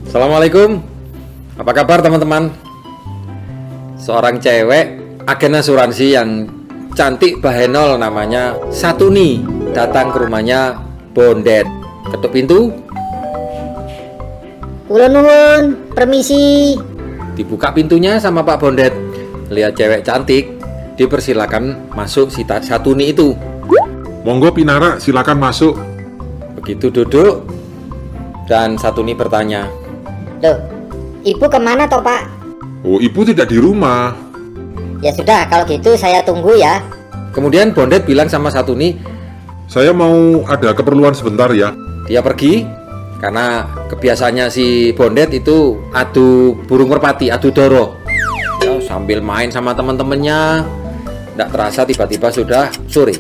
Assalamualaikum. Apa kabar teman-teman? Seorang cewek agen asuransi yang cantik bahenol namanya Satuni datang ke rumahnya Bondet. Ketuk pintu. Kula nuwun, permisi. Dibuka pintunya sama Pak Bondet. Lihat cewek cantik, dipersilakan masuk si Satuni itu. Monggo Pinara, silakan masuk. Begitu duduk, dan Satuni bertanya, Loh, ibu kemana toh Pak? Oh, ibu tidak di rumah. Ya sudah, kalau gitu saya tunggu ya. kemudian Bondet bilang sama Satuni, Saya mau ada keperluan sebentar ya. dia pergi. Karena kebiasaannya si Bondet itu adu burung merpati, adu doro ya, sambil main sama teman-temannya. Tidak terasa tiba-tiba sudah sore.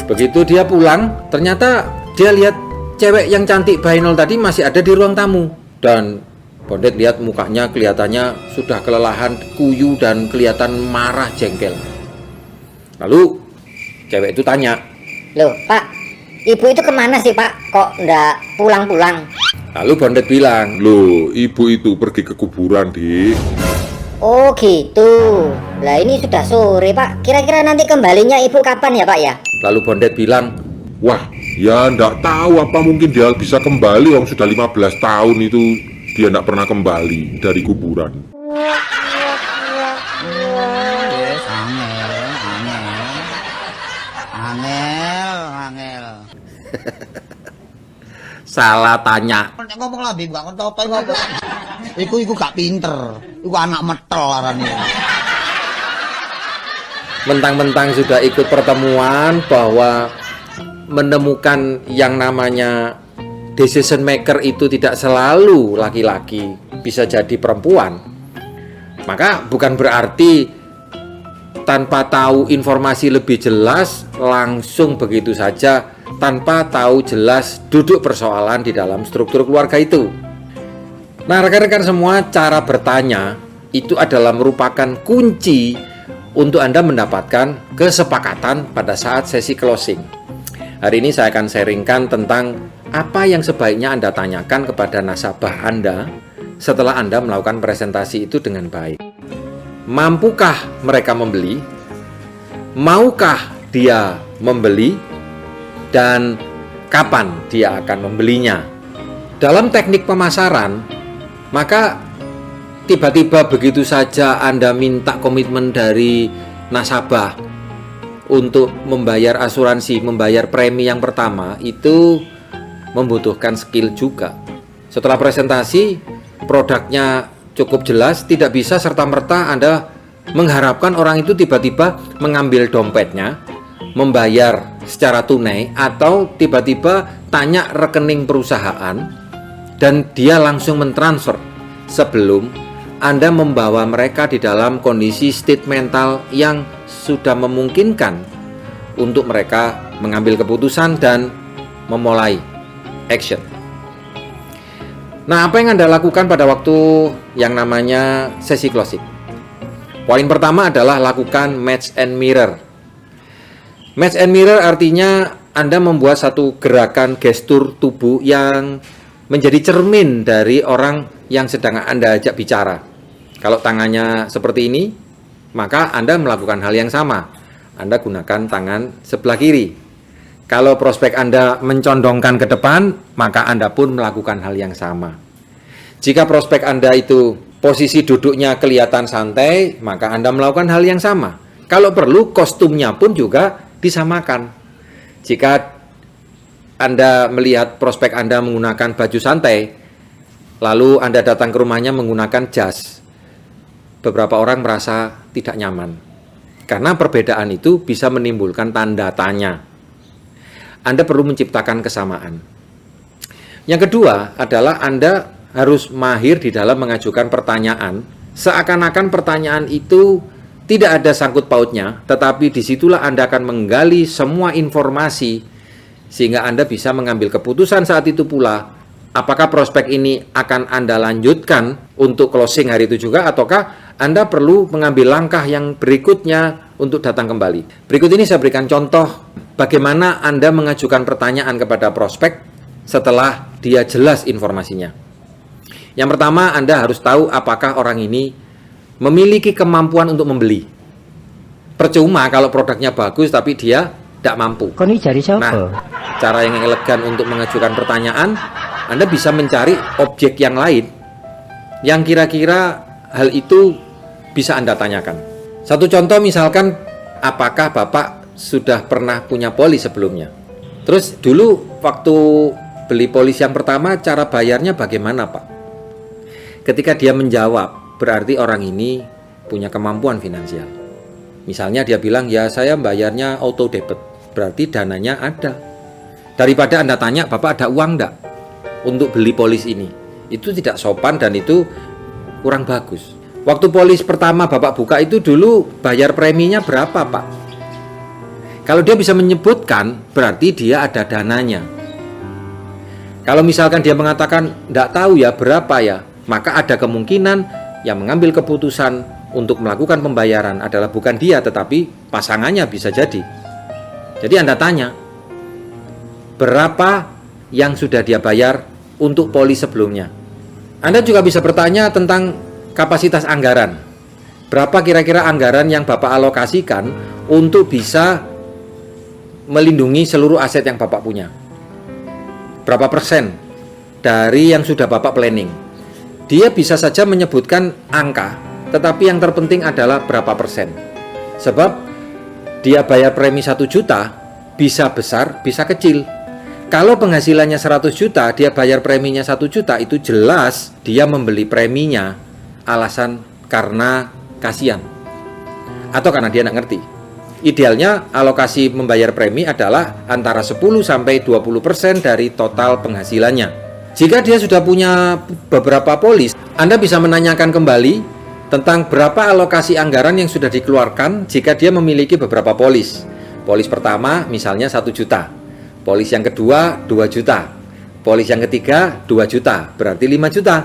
Begitu dia pulang, ternyata dia lihat cewek yang cantik bahenol tadi masih ada di ruang tamu. Dan Bondet lihat mukanya kelihatannya sudah kelelahan, kuyu dan kelihatan marah jengkel. Lalu cewek itu tanya, Loh Pak, ibu itu kemana sih Pak? Kok ndak pulang-pulang? lalu Bondet bilang, Loh, ibu itu pergi ke kuburan, Dik. Oh gitu. Lah ini sudah sore Pak. Kira-kira nanti kembalinya ibu kapan ya Pak ya? lalu Bondet bilang, Wah, ya ndak tahu apa mungkin dia bisa kembali. Om sudah 15 tahun itu dia ndak pernah kembali dari kuburan. Angel. salah tanya. Nek ngomong lah Bim, gak ngerti apa ngomong. Iku gak pinter. Iku anak metel arane. Mentang-mentang sudah ikut pertemuan bahwa menemukan yang namanya decision maker itu tidak selalu laki-laki, bisa jadi perempuan. Maka bukan berarti tanpa tahu informasi lebih jelas langsung begitu saja tanpa tahu jelas duduk persoalan di dalam struktur keluarga itu. Nah, rekan-rekan semua, cara bertanya itu adalah merupakan kunci untuk Anda mendapatkan kesepakatan pada saat sesi closing. Hari ini saya akan sharingkan tentang apa yang sebaiknya Anda tanyakan kepada nasabah Anda setelah Anda melakukan presentasi itu dengan baik. Mampukah mereka membeli? Maukah dia membeli? Dan kapan dia akan membelinya? Dalam teknik pemasaran, maka tiba-tiba begitu saja Anda minta komitmen dari nasabah untuk membayar asuransi, membayar premi yang pertama, itu membutuhkan skill juga. Setelah presentasi, produknya cukup jelas, tidak bisa serta-merta Anda mengharapkan orang itu tiba-tiba mengambil dompetnya, membayar secara tunai, atau tiba-tiba tanya rekening perusahaan dan dia langsung mentransfer sebelum Anda membawa mereka di dalam kondisi state mental yang sudah memungkinkan untuk mereka mengambil keputusan dan memulai action. Nah, apa yang Anda lakukan pada waktu yang namanya sesi closing? Poin pertama adalah lakukan match and mirror. Match and mirror artinya Anda membuat satu gerakan gestur tubuh yang menjadi cermin dari orang yang sedang Anda ajak bicara. Kalau tangannya seperti ini, maka Anda melakukan hal yang sama. Anda gunakan tangan sebelah kiri. Kalau prospek Anda mencondongkan ke depan, maka Anda pun melakukan hal yang sama. Jika prospek Anda itu posisi duduknya kelihatan santai, maka Anda melakukan hal yang sama. Kalau perlu, kostumnya pun juga disamakan. Jika Anda melihat prospek Anda menggunakan baju santai, lalu Anda datang ke rumahnya menggunakan jas, beberapa orang merasa tidak nyaman. Karena perbedaan itu bisa menimbulkan tanda tanya. Anda perlu menciptakan kesamaan. Yang kedua adalah Anda harus mahir di dalam mengajukan pertanyaan, seakan-akan pertanyaan itu tidak ada sangkut pautnya, tetapi disitulah Anda akan menggali semua informasi sehingga Anda bisa mengambil keputusan saat itu pula, apakah prospek ini akan Anda lanjutkan untuk closing hari itu juga, ataukah Anda perlu mengambil langkah yang berikutnya untuk datang kembali. Berikut ini saya berikan contoh bagaimana Anda mengajukan pertanyaan kepada prospek setelah dia jelas informasinya. Yang pertama, Anda harus tahu apakah orang ini memiliki kemampuan untuk membeli. Percuma kalau produknya bagus tapi dia tidak mampu. Koni jari siapa? Nah, cara yang elegan untuk mengajukan pertanyaan, Anda bisa mencari objek yang lain yang kira-kira hal itu bisa Anda tanyakan. Satu contoh misalkan, apakah Bapak sudah pernah punya polis sebelumnya? Terus dulu waktu beli polis yang pertama, cara bayarnya bagaimana, Pak? Ketika dia menjawab, berarti orang ini punya kemampuan finansial. Misalnya dia bilang, ya saya bayarnya auto debit, berarti dananya ada. Daripada Anda tanya, Bapak ada uang enggak untuk beli polis ini? Itu tidak sopan dan itu kurang bagus. Waktu polis pertama Bapak buka itu dulu bayar preminya berapa, Pak? Kalau dia bisa menyebutkan, berarti dia ada dananya. Kalau misalkan dia mengatakan, enggak tahu ya berapa ya, maka ada kemungkinan yang mengambil keputusan untuk melakukan pembayaran adalah bukan dia, tetapi pasangannya bisa jadi. Jadi Anda tanya, berapa yang sudah dia bayar untuk polis sebelumnya? Anda juga bisa bertanya tentang kapasitas anggaran. Berapa kira-kira anggaran yang Bapak alokasikan untuk bisa melindungi seluruh aset yang Bapak punya? Berapa persen dari yang sudah Bapak planning? Dia bisa saja menyebutkan angka, tetapi yang terpenting adalah berapa persen. Sebab dia bayar premi 1 juta, bisa besar, bisa kecil. Kalau penghasilannya 100 juta, dia bayar preminya 1 juta, itu jelas dia membeli preminya alasan karena kasihan atau karena dia tidak ngerti. Idealnya alokasi membayar premi adalah antara 10-20% dari total penghasilannya. Jika dia sudah punya beberapa polis, Anda bisa menanyakan kembali tentang berapa alokasi anggaran yang sudah dikeluarkan jika dia memiliki beberapa polis. Polis pertama misalnya 1 juta, polis yang kedua 2 juta, polis yang ketiga 2 juta, berarti 5 juta.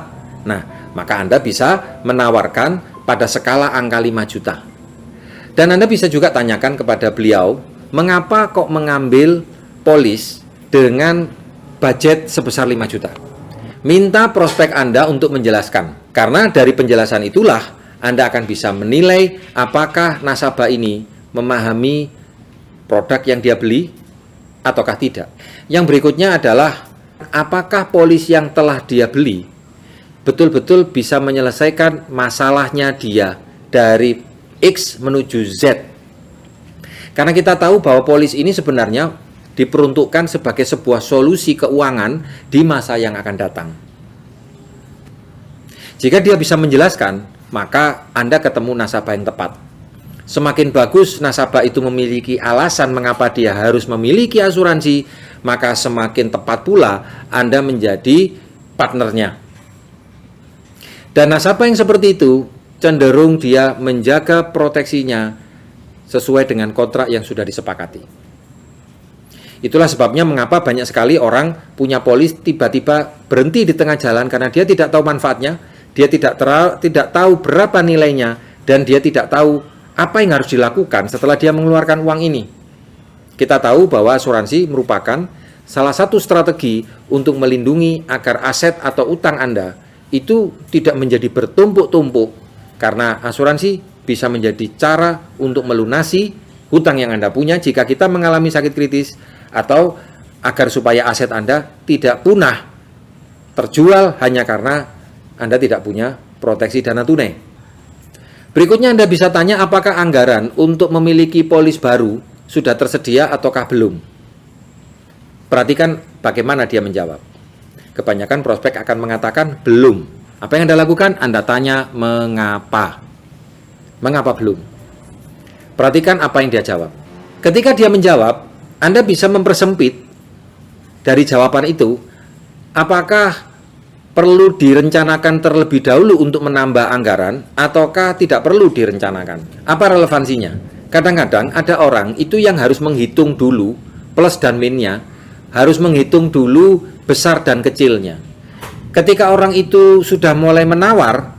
Nah, maka Anda bisa menawarkan pada skala angka 5 juta. Dan Anda bisa juga tanyakan kepada beliau, mengapa kok mengambil polis dengan budget sebesar 5 juta? Minta prospek Anda untuk menjelaskan. Karena dari penjelasan itulah Anda akan bisa menilai apakah nasabah ini memahami produk yang dia beli ataukah tidak. Yang berikutnya adalah apakah polis yang telah dia beli betul-betul bisa menyelesaikan masalahnya dia dari X menuju Z. Karena kita tahu bahwa polis ini sebenarnya diperuntukkan sebagai sebuah solusi keuangan di masa yang akan datang. Jika dia bisa menjelaskan, maka Anda ketemu nasabah yang tepat. Semakin bagus nasabah itu memiliki alasan mengapa dia harus memiliki asuransi, maka semakin tepat pula Anda menjadi partnernya. Dan nasabah yang seperti itu cenderung dia menjaga proteksinya sesuai dengan kontrak yang sudah disepakati. Itulah sebabnya mengapa banyak sekali orang punya polis tiba-tiba berhenti di tengah jalan karena dia tidak tahu manfaatnya, dia tidak tahu berapa nilainya, dan dia tidak tahu apa yang harus dilakukan setelah dia mengeluarkan uang ini. Kita tahu bahwa asuransi merupakan salah satu strategi untuk melindungi agar aset atau utang Anda itu tidak menjadi bertumpuk-tumpuk, karena asuransi bisa menjadi cara untuk melunasi hutang yang Anda punya jika kita mengalami sakit kritis, atau agar supaya aset Anda tidak punah terjual hanya karena Anda tidak punya proteksi dana tunai. Berikutnya Anda bisa tanya apakah anggaran untuk memiliki polis baru sudah tersedia ataukah belum. Perhatikan bagaimana dia menjawab. Kebanyakan prospek akan mengatakan belum. Apa yang Anda lakukan? Anda tanya mengapa. Mengapa belum? Perhatikan apa yang dia jawab. Ketika dia menjawab, Anda bisa mempersempit dari jawaban itu, apakah perlu direncanakan terlebih dahulu untuk menambah anggaran, ataukah tidak perlu direncanakan? Apa relevansinya? Kadang-kadang ada orang itu yang harus menghitung dulu plus dan minnya, harus menghitung dulu besar dan kecilnya. Ketika orang itu sudah mulai menawar,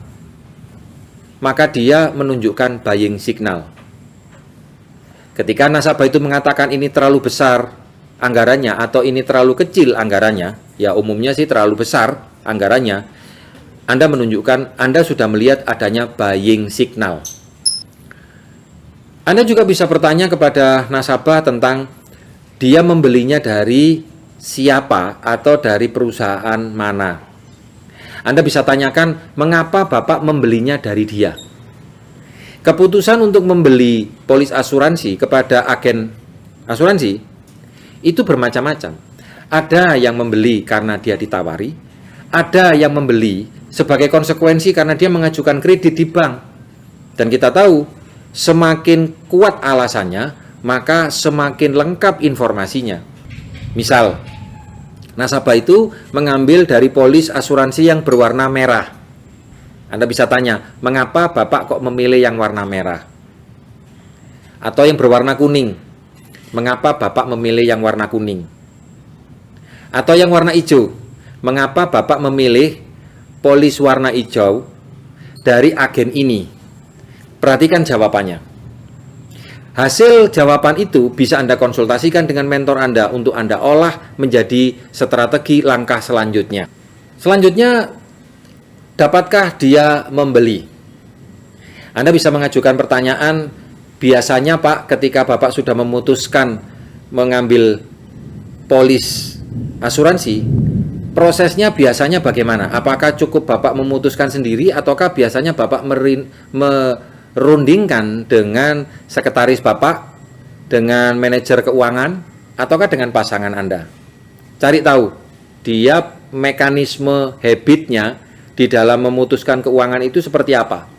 maka dia menunjukkan buying signal. Ketika nasabah itu mengatakan ini terlalu besar anggarannya atau ini terlalu kecil anggarannya, ya umumnya sih terlalu besar anggarannya, Anda menunjukkan Anda sudah melihat adanya buying signal. Anda juga bisa bertanya kepada nasabah tentang dia membelinya dari siapa atau dari perusahaan mana. Anda bisa tanyakan mengapa Bapak membelinya dari dia. Keputusan untuk membeli polis asuransi kepada agen asuransi itu bermacam-macam. Ada yang membeli karena dia ditawari, ada yang membeli sebagai konsekuensi karena dia mengajukan kredit di bank. Dan kita tahu, semakin kuat alasannya, maka semakin lengkap informasinya. Misal, nasabah itu mengambil dari polis asuransi yang berwarna merah. Anda bisa tanya, mengapa Bapak kok memilih yang warna merah? Atau yang berwarna kuning, mengapa Bapak memilih yang warna kuning? Atau yang warna hijau, mengapa Bapak memilih polis warna hijau dari agen ini? Perhatikan jawabannya. Hasil jawaban itu bisa Anda konsultasikan dengan mentor Anda untuk Anda olah menjadi strategi langkah selanjutnya. Selanjutnya, dapatkah dia membeli? Anda bisa mengajukan pertanyaan, biasanya Pak, ketika Bapak sudah memutuskan mengambil polis asuransi, prosesnya biasanya bagaimana? Apakah cukup Bapak memutuskan sendiri ataukah biasanya Bapak merundingkan dengan sekretaris Bapak, dengan manajer keuangan, ataukah dengan pasangan Anda? Cari tahu, dia mekanisme habitnya di dalam memutuskan keuangan itu seperti apa.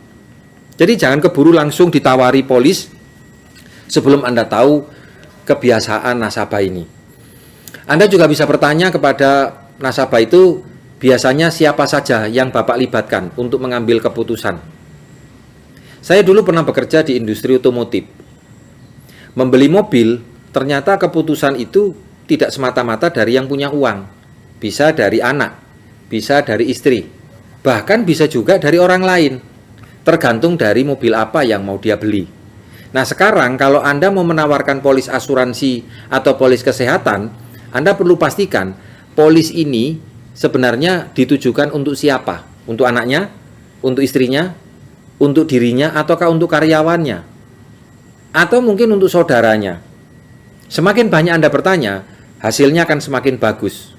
Jadi jangan keburu langsung ditawari polis sebelum Anda tahu kebiasaan nasabah ini. Anda juga bisa bertanya kepada nasabah itu, biasanya siapa saja yang Bapak libatkan untuk mengambil keputusan. Saya dulu pernah bekerja di industri otomotif. Membeli mobil, ternyata keputusan itu tidak semata-mata dari yang punya uang. Bisa dari anak, bisa dari istri, bahkan bisa juga dari orang lain. Tergantung dari mobil apa yang mau dia beli. Nah sekarang kalau Anda mau menawarkan polis asuransi atau polis kesehatan, Anda perlu pastikan polis ini sebenarnya ditujukan untuk siapa? Untuk anaknya? Untuk istrinya? Untuk dirinya? Ataukah untuk karyawannya? Atau mungkin untuk saudaranya? Semakin banyak Anda bertanya, hasilnya akan semakin bagus.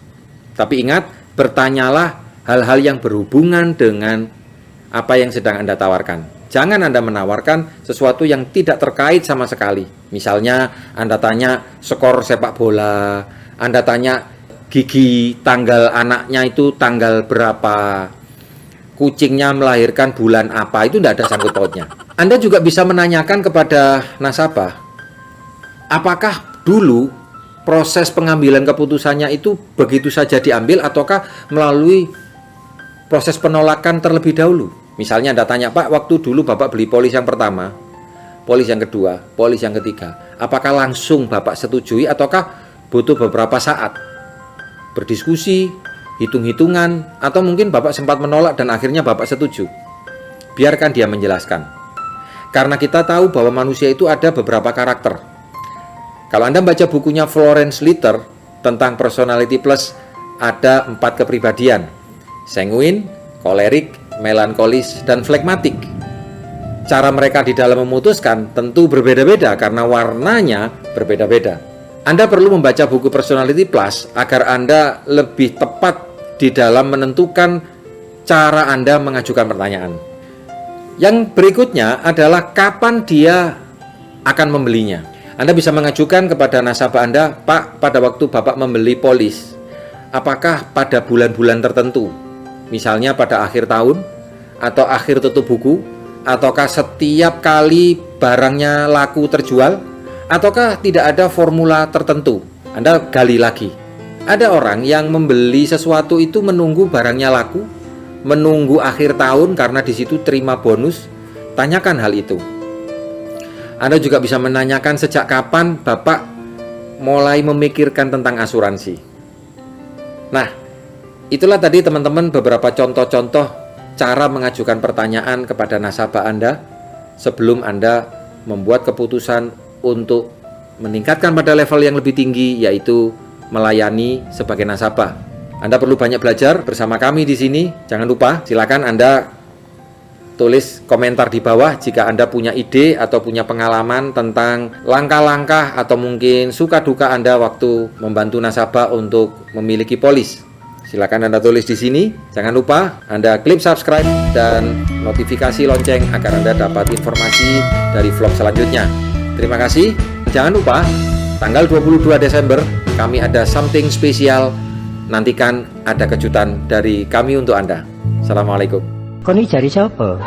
Tapi ingat, bertanyalah hal-hal yang berhubungan dengan apa yang sedang Anda tawarkan. Jangan Anda menawarkan sesuatu yang tidak terkait sama sekali. Misalnya Anda tanya skor sepak bola, Anda tanya gigi tanggal anaknya itu tanggal berapa, kucingnya melahirkan bulan apa, itu tidak ada sangkut pautnya. Anda juga bisa menanyakan kepada nasabah, apakah dulu proses pengambilan keputusannya itu begitu saja diambil ataukah melalui proses penolakan terlebih dahulu. Misalnya Anda tanya, Pak, waktu dulu Bapak beli polis yang pertama, polis yang kedua, polis yang ketiga, apakah langsung Bapak setujui ataukah butuh beberapa saat berdiskusi, hitung-hitungan, atau mungkin Bapak sempat menolak dan akhirnya Bapak setuju? Biarkan dia menjelaskan. Karena kita tahu bahwa manusia itu ada beberapa karakter. Kalau Anda baca bukunya Florence Litter tentang personality plus, ada 4 kepribadian: sanguin, kolerik, melankolis, dan flegmatik. Cara mereka di dalam memutuskan tentu berbeda-beda karena warnanya berbeda-beda. Anda perlu membaca buku Personality Plus agar Anda lebih tepat di dalam menentukan cara Anda mengajukan pertanyaan. Yang berikutnya adalah kapan dia akan membelinya. Anda bisa mengajukan kepada nasabah Anda, Pak, pada waktu Bapak membeli polis, apakah pada bulan-bulan tertentu? Misalnya pada akhir tahun, atau akhir tutup buku, ataukah setiap kali barangnya laku terjual? Ataukah tidak ada formula tertentu? Anda gali lagi. Ada orang yang membeli sesuatu itu menunggu barangnya laku, menunggu akhir tahun karena di situ terima bonus. Tanyakan hal itu. Anda juga bisa menanyakan sejak kapan Bapak mulai memikirkan tentang asuransi. Nah, itulah tadi teman-teman beberapa contoh-contoh cara mengajukan pertanyaan kepada nasabah Anda sebelum Anda membuat keputusan untuk meningkatkan pada level yang lebih tinggi, yaitu melayani sebagai nasabah. Anda perlu banyak belajar bersama kami di sini. Jangan lupa, silakan Anda tulis komentar di bawah jika Anda punya ide atau punya pengalaman tentang langkah-langkah atau mungkin suka duka Anda waktu membantu nasabah untuk memiliki polis. Silakan Anda tulis di sini. Jangan lupa Anda klik subscribe dan notifikasi lonceng agar Anda dapat informasi dari vlog selanjutnya. Terima kasih. Jangan lupa tanggal 22 Desember kami ada something spesial. Nantikan ada kejutan dari kami untuk Anda. Assalamualaikum. Kau ini jari siapa?